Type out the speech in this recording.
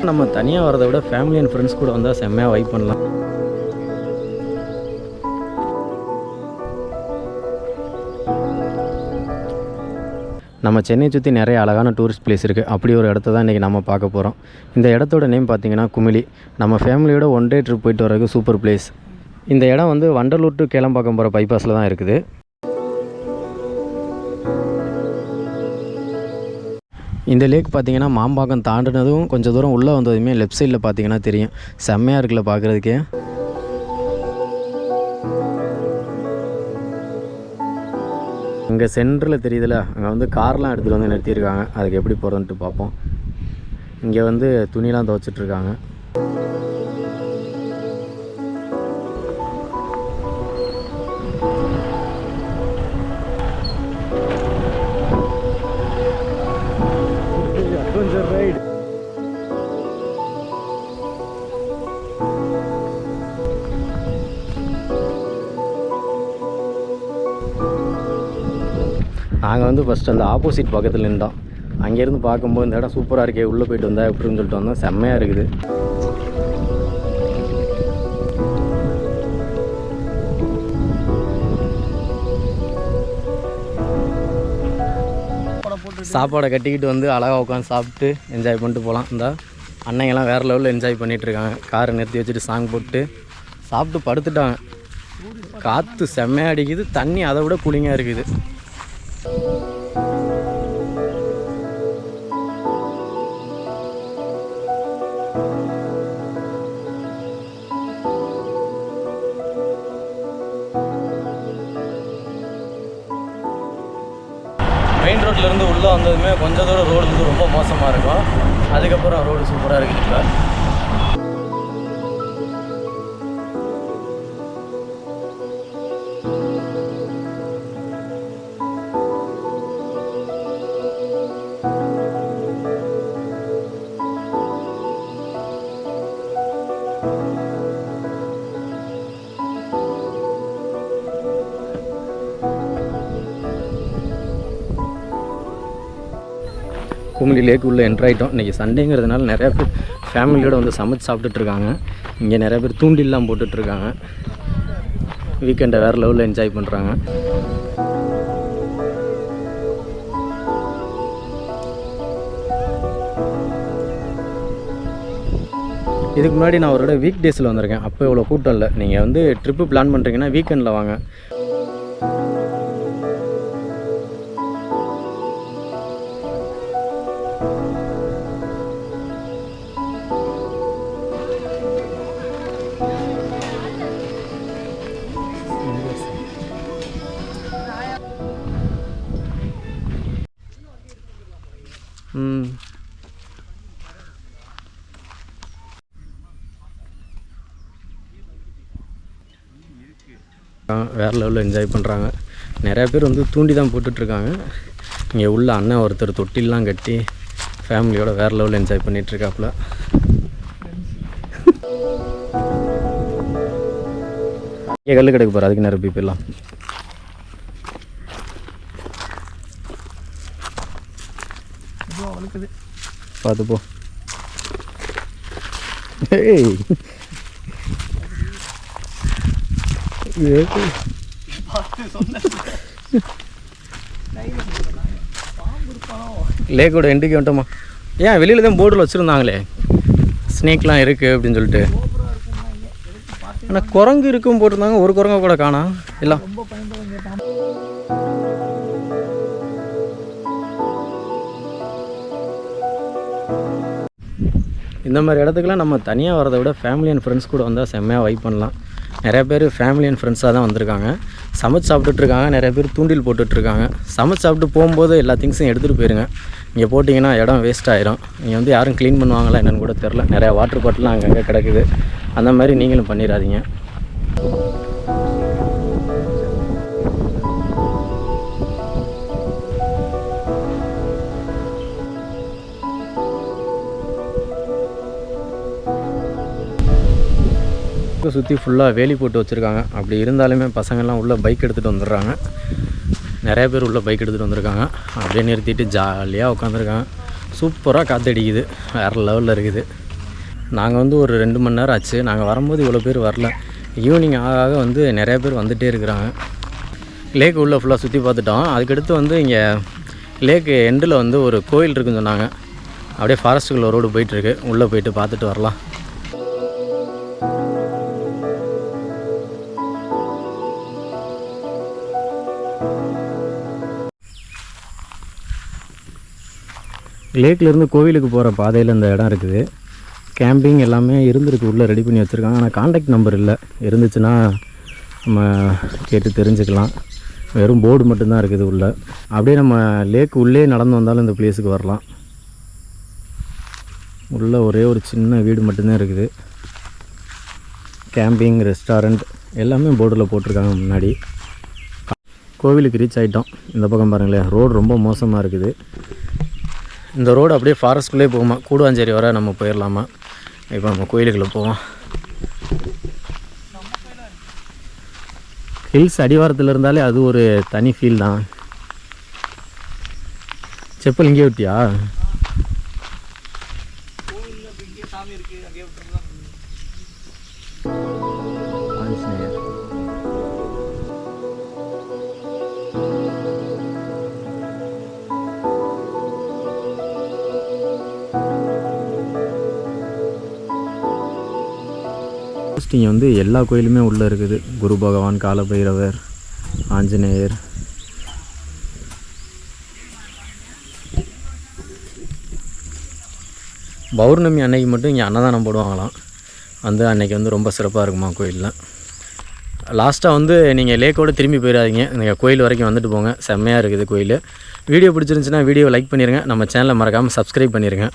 நம்ம தனியாக வரதை விட ஃபேமிலி அண்ட் ஃப்ரெண்ட்ஸ் கூட வந்தால் செம்மையாக வைப் பண்ணலாம். நம்ம சென்னை சுற்றி நிறைய அழகான டூரிஸ்ட் பிளேஸ் இருக்குது. அப்படி ஒரு இடத்த தான் இன்றைக்கி நம்ம பார்க்க போகிறோம். இந்த இடத்தோட நேம் பார்த்திங்கன்னா குமிளி. நம்ம ஃபேமிலியோட 1 டே ட்ரிப் போயிட்டு வரதுக்கு சூப்பர் பிளேஸ். இந்த இடம் வந்து வண்டலூர் டு கேளம்பாக்கம் போகிற பைபாஸில் தான் இருக்குது. இந்த லேக் பார்த்திங்கன்னா மாம்பாக்கம் தாண்டினதும் கொஞ்சம் தூரம் உள்ளே வந்ததுமே லெஃப்ட் சைடில் பார்த்திங்கன்னா தெரியும். செம்மையாக இருக்குல்ல பார்க்குறதுக்கே. இங்கே சென்டரில் தெரியுதுல்ல, அங்கே வந்து கார்லாம் எடுத்துகிட்டு வந்து நிறுத்தியிருக்காங்க. அதுக்கு எப்படி போகிறதுன்ட்டு பார்ப்போம். இங்கே வந்து துணிலாம் துவைச்சிட்ருக்காங்க. Adventure ride. நாங்கள் வந்து ஃபஸ்ட்டு அந்த ஆப்போசிட் பக்கத்தில் நின்றோம். அங்கேருந்து பார்க்கும்போது இந்த இடம் சூப்பராக இருக்கே, உள்ளே போய்ட்டு வந்தால் எப்படின்னு சொல்லிட்டு வந்தோம். செம்மையாக இருக்குது. சாப்பாடை கட்டிக்கிட்டு வந்து அழகாக உட்காந்து சாப்பிட்டு என்ஜாய் பண்ணிட்டு போகலாம். இந்த அன்னைங்கெல்லாம் வேறு லெவலில் என்ஜாய் பண்ணிகிட்ருக்காங்க. காரை நிறுத்தி வச்சுட்டு சாங் போட்டு சாப்பிட்டு படுத்துட்டாங்க. காற்று செம்மையாக அடிக்குது, தண்ணி அதை விட கூலிங்காக இருக்குது. மெயின் ரோட்லேருந்து உள்ளே வந்ததுமே கொஞ்சம் தூரம் ரோடு வந்து ரொம்ப மோசமாக இருக்கும். அதுக்கப்புறம் ரோடு சூப்பராக இருக்குது. இப்போ குமிளி லேக் உள்ளே என்ட்ரு ஆகிட்டோம். இன்றைக்கி சண்டேங்கிறதுனால நிறையா பேர் ஃபேமிலியோடு வந்து சமைச்சு சாப்பிட்டுட்ருக்காங்க. இங்கே நிறையா பேர் தூண்டில்லாம் போட்டுட்ருக்காங்க. வீக்கெண்டை வேறு லெவலில் என்ஜாய் பண்ணுறாங்க. இதுக்கு முன்னாடி நான் அவரோட வீக் டேஸில் வந்திருக்கேன். அப்போ இவ்வளோ கூட்டம் இல்லை. நீங்கள் வந்து ட்ரிப்பு பிளான் பண்ணுறீங்கன்னா வீக்கெண்டில் வாங்க. வேறு லெவலில் என்ஜாய் பண்ணுறாங்க. நிறையா பேர் வந்து தூண்டி தான் போட்டுட்ருக்காங்க. இங்கே உள்ள அண்ணன் ஒருத்தர் தொட்டிலாம் கட்டி ஃபேமிலியோட வேறு லெவலில் என்ஜாய் பண்ணிகிட்ருக்காப்புல. இங்கே கல் கிடக்கு போகிற அதுக்கு நிரப்பி போயிடலாம். பார்த்து போ. லேக்கோட எண்டுக்கு வந்துட்டோமா? ஏன் வெளியில் தான் போர்டில் வச்சுருந்தாங்களே ஸ்னேக்லாம் இருக்குது அப்படின்னு சொல்லிட்டு. ஆனால் குரங்கு இருக்கும் போட்டிருந்தாங்க. ஒரு குரங்கை கூட காணோம். எல்லாம் இந்த மாதிரி இடத்துக்குலாம் நம்ம தனியாக வரதை விட ஃபேமிலி அண்ட் ஃப்ரெண்ட்ஸ் கூட வந்தால் செம்மையாக வைப் பண்ணலாம். நிறையா பேர் ஃபேமிலி அண்ட் ஃப்ரெண்ட்ஸாக தான் வந்திருக்காங்க. சமைச்சு சாப்பிட்டுட்ருக்காங்க. நிறைய பேர் தூண்டில் போட்டுட்ருக்காங்க. சமைச்சு சாப்பிட்டு போகும்போது எல்லா திங்ஸையும் எடுத்துகிட்டு போயிருங்க. இங்கே போட்டிங்கன்னா இடம் வேஸ்ட் ஆயிரும். நீங்கள் வந்து யாரும் க்ளீன் பண்ணுவாங்களா என்னென்னு கூட தெரில. நிறையா வாட்டர் பாட்டிலாம் அங்கங்கே கிடக்குது. அந்த மாதிரி நீங்களும் பண்ணிடாதீங்க. சுற்றி ஃபுல்லாக வேலி போட்டு வச்சுருக்காங்க. அப்படி இருந்தாலுமே பசங்கள்லாம் உள்ளே பைக் எடுத்துகிட்டு வந்துடுறாங்க. நிறைய பேர் உள்ளே பைக் எடுத்துகிட்டு வந்திருக்காங்க. அப்படியே நிறுத்திட்டு ஜாலியாக உட்காந்துருக்காங்க. சூப்பராக காற்றடிக்குது. வேறு லெவலில் இருக்குது. நாங்கள் வந்து ஒரு 2 மணி நேரம் ஆச்சு. நாங்கள் வரும்போது இவ்வளோ பேர் வரல. ஈவினிங் ஆக வந்து நிறையா பேர் வந்துகிட்டே இருக்கிறாங்க. லேக் உள்ளே ஃபுல்லாக சுற்றி பார்த்துட்டோம். அதுக்கடுத்து வந்து இங்கே லேக்கு எண்டில் வந்து ஒரு கோயில் இருக்குன்னு சொன்னாங்க. அப்படியே ஃபாரஸ்ட்டுக்குள்ள ரோடு போயிட்டுருக்கு. உள்ளே போயிட்டு பார்த்துட்டு வரலாம். லேக்லேருந்து கோவிலுக்கு போகிற பாதையில் இந்த இடம் இருக்குது. கேம்பிங் எல்லாமே இருந்திருக்கு, உள்ளே ரெடி பண்ணி வச்சுருக்காங்க. ஆனால் காண்டாக்ட் நம்பர் இல்லை. இருந்துச்சுன்னா நம்ம கேட்டு தெரிஞ்சுக்கலாம். வெறும் போர்டு மட்டும்தான் இருக்குது உள்ளே. அப்படியே நம்ம லேக் உள்ளே நடந்து வந்தாலும் இந்த பிளேஸுக்கு வரலாம். உள்ளே ஒரே ஒரு சின்ன வீடு மட்டும்தான் இருக்குது. கேம்பிங், ரெஸ்டாரண்ட் எல்லாமே போர்டில் போட்டிருக்காங்க முன்னாடி. கோவிலுக்கு ரீச் ஆகிட்டோம். இந்த பக்கம் பாருங்களேன், ரோடு ரொம்ப மோசமாக இருக்குது. இந்த ரோடு அப்படியே ஃபாரஸ்ட்குள்ளே போகுமா, கூடுவாஞ்சேரி வர நம்ம போயிடலாமா. இப்போ நம்ம கோயிலுக்குள்ளே போவோம். ஹில்ஸ் அடிவாரத்தில் இருந்தாலே அது ஒரு தனி ஃபீல் தான். செப்பல் இங்கே விட்டியா? இங்கே வந்து எல்லா கோயிலுமே உள்ளே இருக்குது. குரு பகவான், காலபைரவர், ஆஞ்சநேயர். பௌர்ணமி அன்னைக்கு மட்டும் இங்கே அன்னதானம் போடுவாங்களாம். வந்து அன்னைக்கு வந்து ரொம்ப சிறப்பாக இருக்குமா கோயிலில். லாஸ்ட்டாக வந்து நீங்கள் லேக்கோடு திரும்பி போயிடாதீங்க. நீங்கள் கோயில் வரைக்கும் வந்துட்டு போங்க. செம்மையாக இருக்குது கோயில். வீடியோ பிடிச்சிருந்துச்சுன்னா வீடியோ லைக் பண்ணிடுங்க. நம்ம சேனலை மறக்காமல் சப்ஸ்கிரைப் பண்ணிடுங்க.